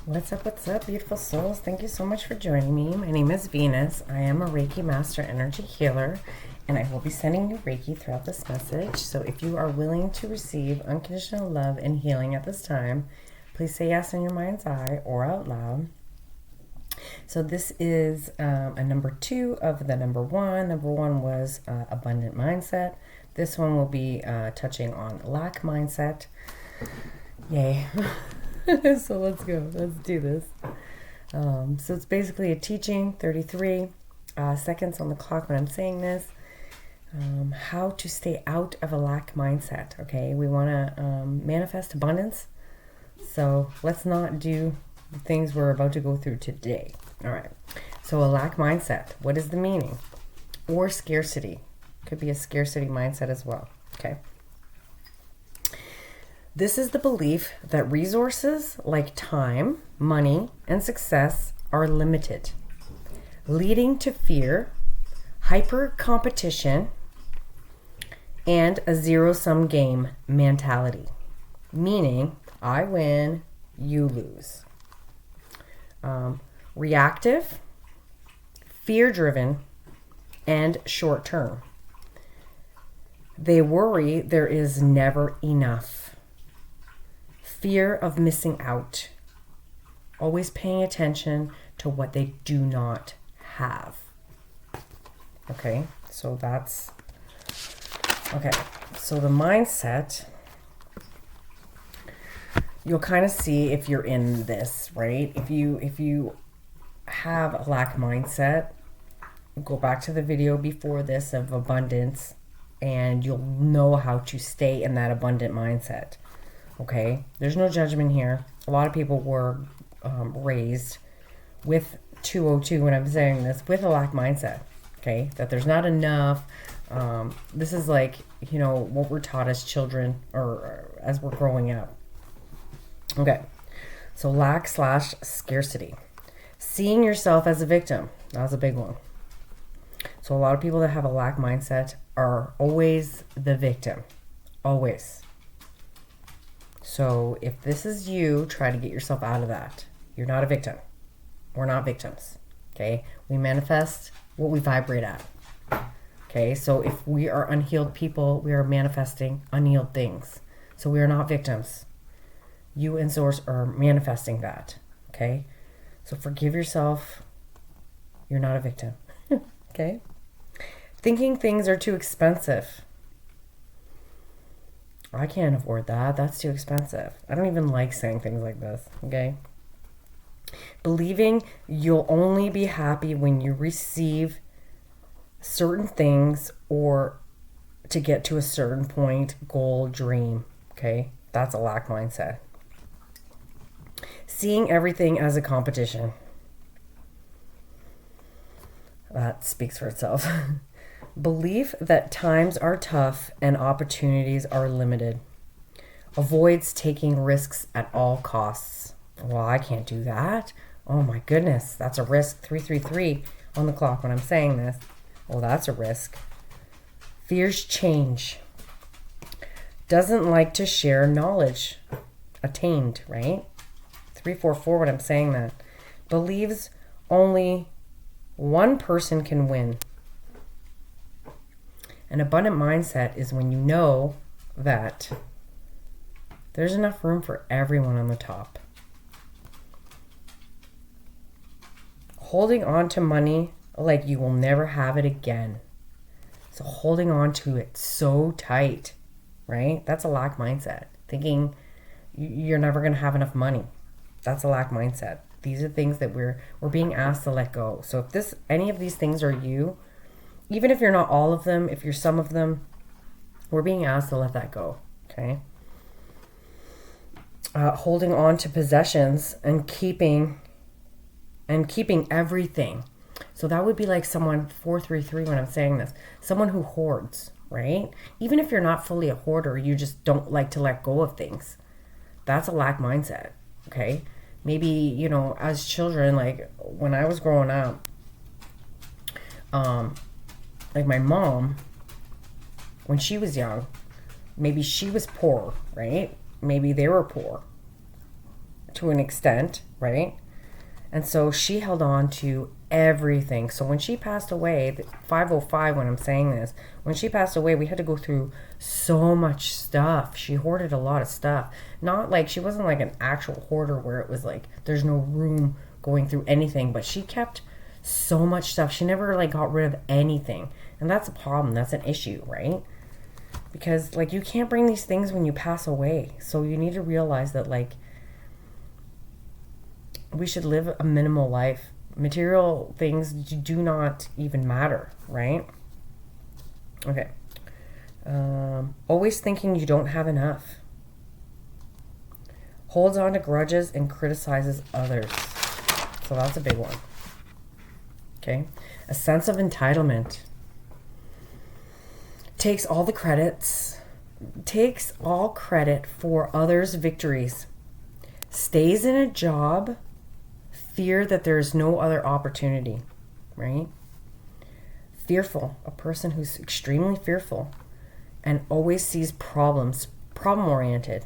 What's up, beautiful souls? Thank you so much for joining me. My name is Venus. I am a Reiki Master energy healer, and I will be sending you Reiki throughout this message. So if you are willing to receive unconditional love and healing at this time, please say yes in your mind's eye or out loud. So this is a number 2 of the number 1. Number 1 was abundant mindset. This one will be touching on lack mindset. Yay. So let's go. Let's do this. So it's basically a teaching, 33 seconds on the clock when I'm saying this. How to stay out of a lack mindset, okay? We want to manifest abundance. So let's not do the things we're about to go through today. All right. So a lack mindset, what is the meaning? Or scarcity. Could be a scarcity mindset as well, okay? This is the belief that resources like time, money, and success are limited, leading to fear, hyper competition, and a zero-sum game mentality, meaning I win, you lose. Reactive, fear-driven, and short-term. They worry there is never enough. Fear of missing out. Always paying attention to what they do not have. Okay, so that's... Okay, so the mindset, you'll kind of see if you're in this, right? If you have a lack mindset, go back to the video before this of abundance, and you'll know how to stay in that abundant mindset. Okay, there's no judgment here. A lot of people were raised with 202 when I'm saying this, with a lack mindset. Okay, that there's not enough. This is like, you know, what we're taught as children or as we're growing up. Okay, so lack / scarcity. Seeing yourself as a victim. That was a big one. So a lot of people that have a lack mindset are always the victim. Always. So if this is you, try to get yourself out of that. You're not a victim. We're not victims. Okay? We manifest what we vibrate at. Okay? So if we are unhealed people, we are manifesting unhealed things. So we are not victims. You and Source are manifesting that. Okay? So forgive yourself. You're not a victim. Okay? Thinking things are too expensive. I can't afford that. That's too expensive. I don't even like saying things like this, okay? Believing you'll only be happy when you receive certain things or to get to a certain point, goal, dream, okay? That's a lack mindset. Seeing everything as a competition. That speaks for itself. Belief that times are tough and opportunities are limited. Avoids taking risks at all costs. Well, I can't do that. Oh my goodness, that's a risk. 333 on the clock when I'm saying this. Well, that's a risk. Fears change. Doesn't like to share knowledge attained, right? 344 when I'm saying that. Believes only one person can win. An abundant mindset is when you know that there's enough room for everyone on the top. Holding on to money like you will never have it again. So holding on to it so tight, right? That's a lack mindset. Thinking you're never going to have enough money. That's a lack mindset. These are things that we're being asked to let go. So if any of these things are you, even if you're not all of them, if you're some of them, we're being asked to let that go, okay? Holding on to possessions and keeping everything. So that would be like someone, 433 when I'm saying this, someone who hoards, right? Even if you're not fully a hoarder, you just don't like to let go of things. That's a lack mindset, okay? Maybe, you know, as children, like when I was growing up, like my mom, when she was young, maybe she was poor, right? Maybe they were poor. to an extent, right? And so she held on to everything. So when she passed away, 505, when I'm saying this, when she passed away, we had to go through so much stuff. She hoarded a lot of stuff. Not like, she wasn't like an actual hoarder where it was like, there's no room going through anything, but she kept so much stuff. She never like got rid of anything. And that's a problem. That's an issue, right? Because like, you can't bring these things when you pass away. So you need to realize that like, we should live a minimal life. Material things do not even matter, right? Okay. Always thinking you don't have enough. Holds on to grudges and criticizes others. So that's a big one. Okay. A sense of entitlement. Takes all the credits. Takes all credit for others' victories. Stays in a job. Fear that there is no other opportunity, right? Fearful, a person who's extremely fearful and always sees problems, problem-oriented.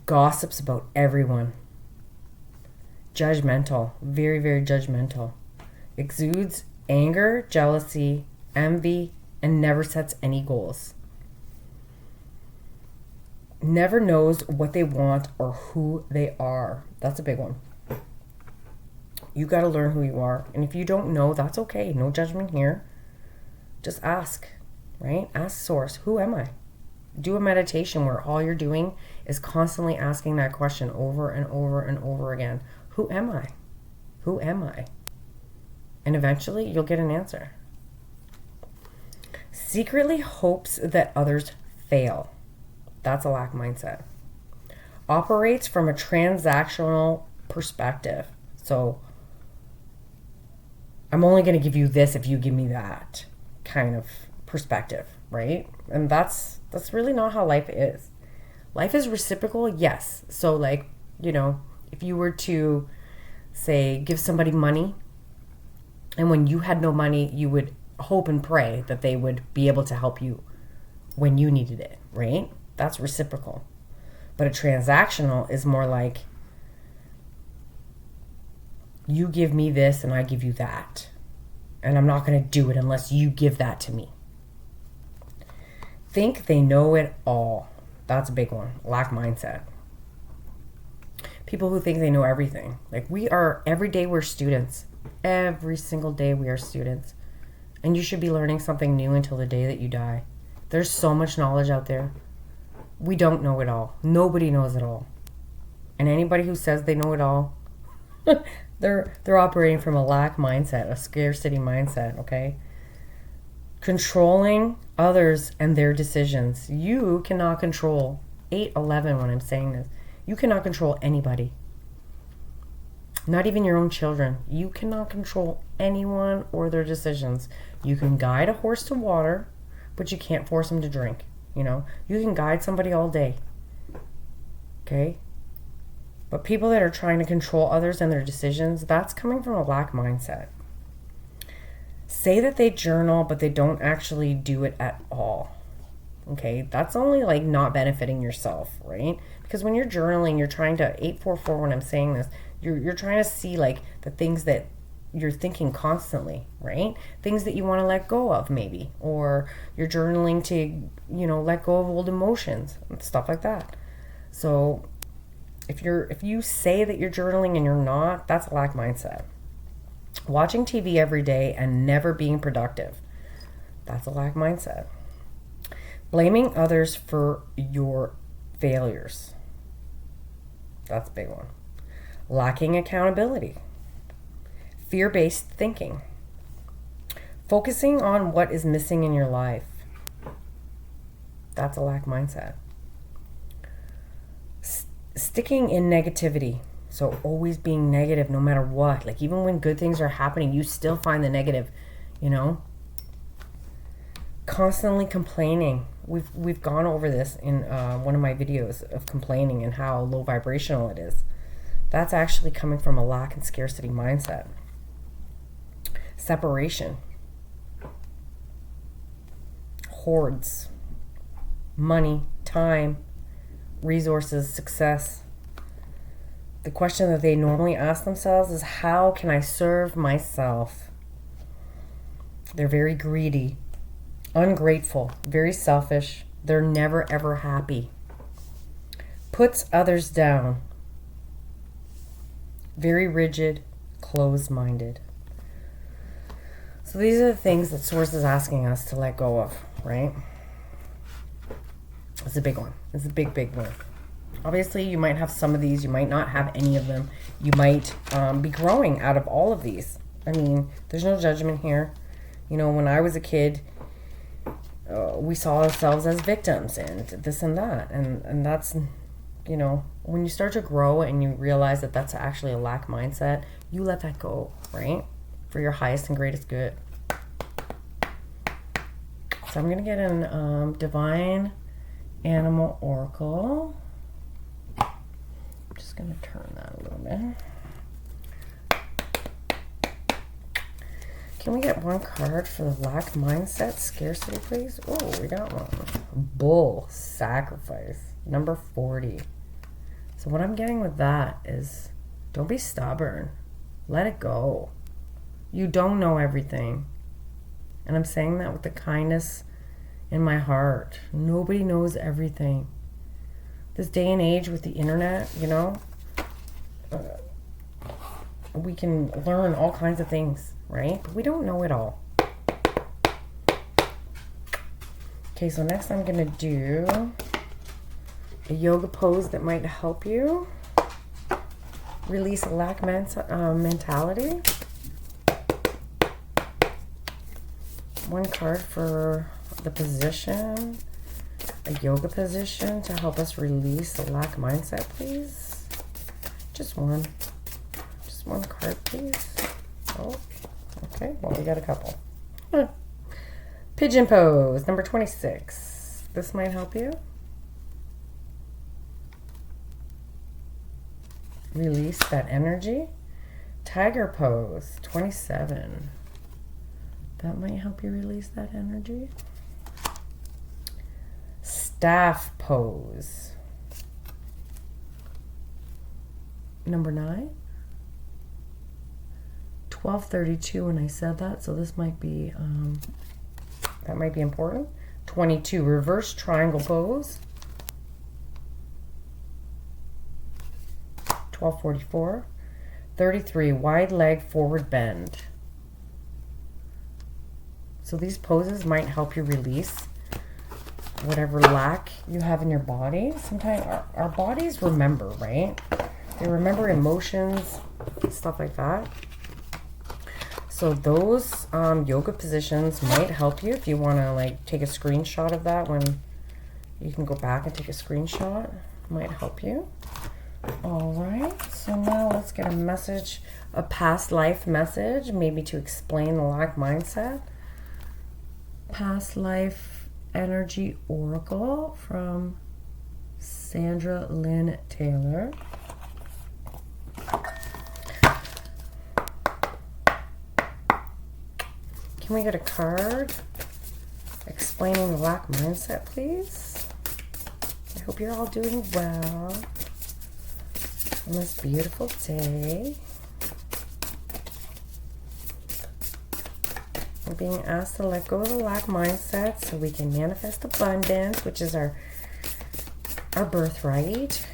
Gossips about everyone. Judgmental, very, very judgmental. Exudes anger, jealousy, envy, and never sets any goals. Never knows what they want or who they are. That's a big one. You got to learn who you are. And if you don't know, that's okay. No judgment here. Just ask, right? Ask source. Who am I? Do a meditation where all you're doing is constantly asking that question over and over and over again. Who am I? Who am I? And eventually you'll get an answer. Secretly hopes that others fail. That's a lack mindset. Operates from a transactional perspective. So I'm only going to give you this if you give me that kind of perspective, right? And that's really not how life is. Life is reciprocal, yes. So like, you know, if you were to say give somebody money, and when you had no money, you would hope and pray that they would be able to help you when you needed it, right? That's reciprocal. But a transactional is more like, you give me this and I give you that. And I'm not going to do it unless you give that to me. Think they know it all. That's a big one. Lack mindset. People who think they know everything. Like every day we're students. Every single day we are students. And you should be learning something new until the day that you die. There's so much knowledge out there. We don't know it all. Nobody knows it all. And anybody who says they know it all, they're operating from a lack mindset, a scarcity mindset, okay? Controlling others and their decisions. You cannot control 811 when I'm saying this. You cannot control anybody. Not even your own children. You cannot control anyone or their decisions. You can guide a horse to water, but you can't force him to drink. You know, you can guide somebody all day. Okay? But people that are trying to control others and their decisions, that's coming from a lack mindset. Say that they journal, but they don't actually do it at all. Okay? That's only like not benefiting yourself, right? Because when you're journaling, you're trying to, 844 when I'm saying this, you're trying to see like the things that you're thinking constantly, right? Things that you want to let go of maybe, or you're journaling to, you know, let go of old emotions and stuff like that. So if you say that you're journaling and you're not, that's a lack mindset. Watching TV every day and never being productive, that's a lack mindset. Blaming others for your failures, that's a big one. Lacking accountability. Fear-based thinking. Focusing on what is missing in your life. That's a lack mindset. Sticking in negativity. So always being negative no matter what. Like even when good things are happening, you still find the negative, you know? Constantly complaining. We've gone over this in one of my videos of complaining and how low vibrational it is. That's actually coming from a lack and scarcity mindset. Separation. Hoards. Money, time, resources, success. The question that they normally ask themselves is, how can I serve myself? They're very greedy, ungrateful, very selfish. They're never ever happy. Puts others down. Very rigid, closed-minded. So these are the things that Source is asking us to let go of, right? It's a big one. It's a big, big one. Obviously, you might have some of these. You might not have any of them. You might be growing out of all of these. I mean, there's no judgment here. You know, when I was a kid, we saw ourselves as victims and this and that. And that's, you know, when you start to grow and you realize that that's actually a lack mindset, you let that go, right? For your highest and greatest good. So I'm going to get an Divine Animal Oracle. I'm just going to turn that a little bit. Can we get one card for the lack mindset scarcity, please? Oh, we got one. Bull sacrifice, number 40. So what I'm getting with that is, don't be stubborn. Let it go. You don't know everything. And I'm saying that with the kindness in my heart. Nobody knows everything. This day and age with the internet, you know, we can learn all kinds of things, right? But we don't know it all. Okay, so next I'm going to do a yoga pose that might help you release a lack mentality. One card for the position, a yoga position to help us release the lack mindset, please. Just one card, please. Oh, okay, well, we got a couple. Pigeon pose, number 26. This might help you. Release that energy. Tiger pose, 27. That might help you release that energy. Staff pose. Number 9. 12:32 when I said that, so this might be, that might be important. 22, reverse triangle pose. 12:44. 33, wide leg forward bend. So these poses might help you release whatever lack you have in your body. Sometimes our bodies remember, right? They remember emotions, stuff like that. So those yoga positions might help you if you want to like take a screenshot of that. When you can go back and take a screenshot, might help you. All right, so now let's get a message, a past life message, maybe to explain the lack mindset. Past life energy oracle from Sandra Lynn Taylor. Can we get a card explaining the lack mindset, please? I hope you're all doing well on this beautiful day. We're being asked to let go of the lack mindset so we can manifest abundance, which is our birthright.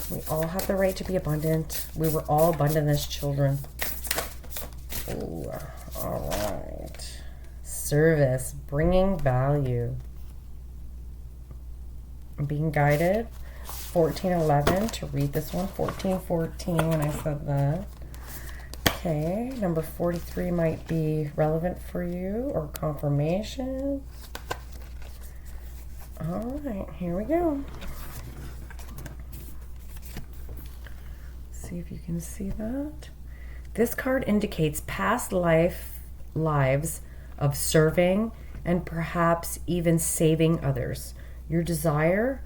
We all have the right to be abundant. We were all abundant as children. Ooh, all right. Service, bringing value. I'm being guided. 1411 to read this one. 1414 when I said that. Okay, number 43 might be relevant for you or confirmation. All right, here we go. See if you can see that. This card indicates past lives of serving and perhaps even saving others. Your desire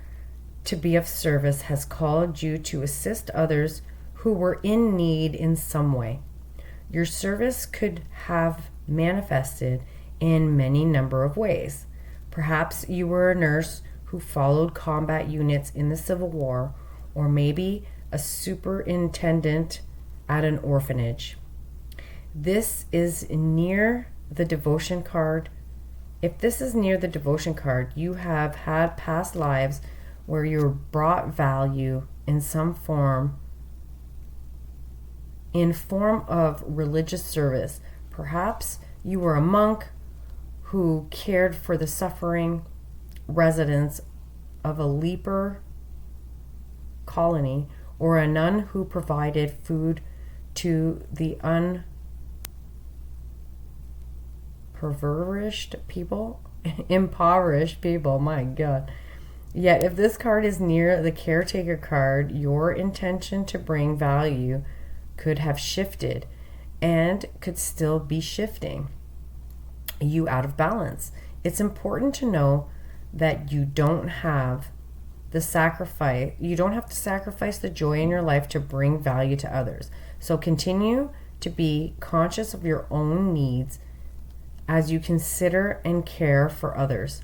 to be of service has called you to assist others who were in need in some way. Your service could have manifested in many number of ways. Perhaps you were a nurse who followed combat units in the Civil War, or maybe a superintendent at an orphanage. This is near the devotion card. If this is near the devotion card, you have had past lives where you brought value in some form, in form of religious service. Perhaps you were a monk who cared for the suffering residents of a leper colony, or a nun who provided food to the impoverished people, my God. Yet if this card is near the caretaker card, your intention to bring value could have shifted and could still be shifting you out of balance. It's important to know that you don't have to sacrifice the joy in your life to bring value to others. So continue to be conscious of your own needs as you consider and care for others.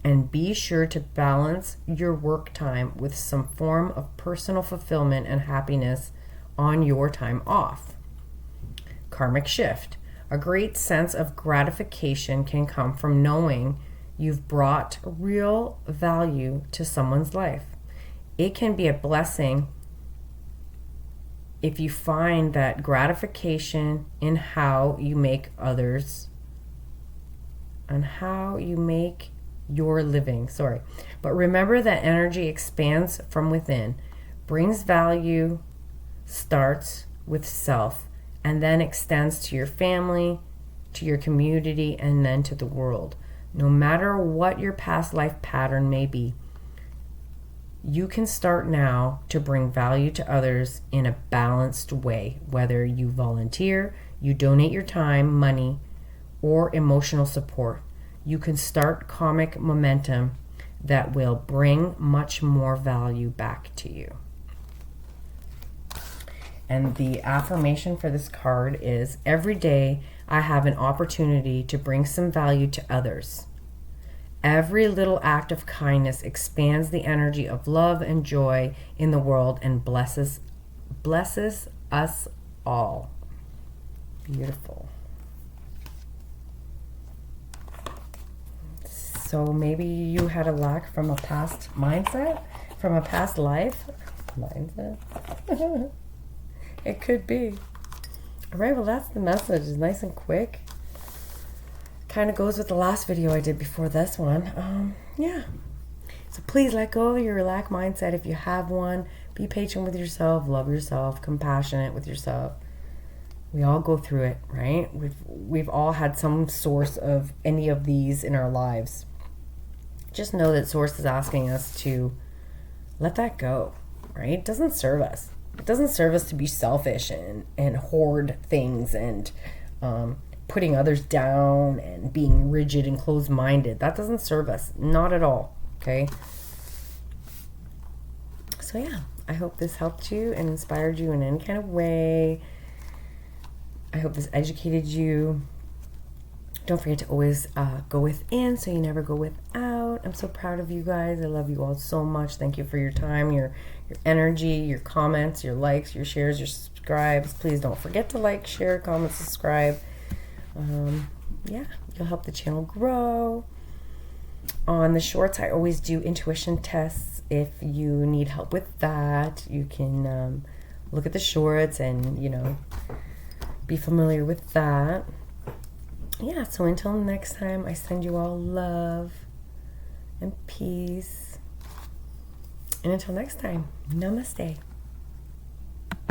And be sure to balance your work time with some form of personal fulfillment and happiness on your time off. Karmic shift. A great sense of gratification can come from knowing you've brought real value to someone's life. It can be a blessing if you find that gratification in how you make others and how you make your living. But remember that energy expands from within, brings value, starts with self, and then extends to your family, to your community, and then to the world. No matter what your past life pattern may be, you can start now to bring value to others in a balanced way, whether you volunteer, you donate your time, money, or emotional support. You can start karmic momentum that will bring much more value back to you. And the affirmation for this card is, every day I have an opportunity to bring some value to others. Every little act of kindness expands the energy of love and joy in the world and blesses us all. Beautiful. So maybe you had a lack from a past mindset, from a past life mindset. It could be. All right, well, that's the message. It's nice and quick. Kind of goes with the last video I did before this one. Yeah. So please let go of your lack mindset if you have one. Be patient with yourself, love yourself, compassionate with yourself. We all go through it, right? We've all had some source of any of these in our lives. Just know that Source is asking us to let that go, right? It doesn't serve us. It doesn't serve us to be selfish and hoard things and putting others down and being rigid and closed-minded. That doesn't serve us. Not at all, okay? So yeah, I hope this helped you and inspired you in any kind of way. I hope this educated you. Don't forget to always go within so you never go without. I'm so proud of you guys. I love you all so much. Thank you for your time, your energy, your comments, your likes, your shares, your subscribes. Please don't forget to like, share, comment, subscribe. Yeah, you'll help the channel grow. On the shorts, I always do intuition tests. If you need help with that, you can look at the shorts and, be familiar with that. Yeah, so until next time, I send you all love and peace. And until next time, namaste.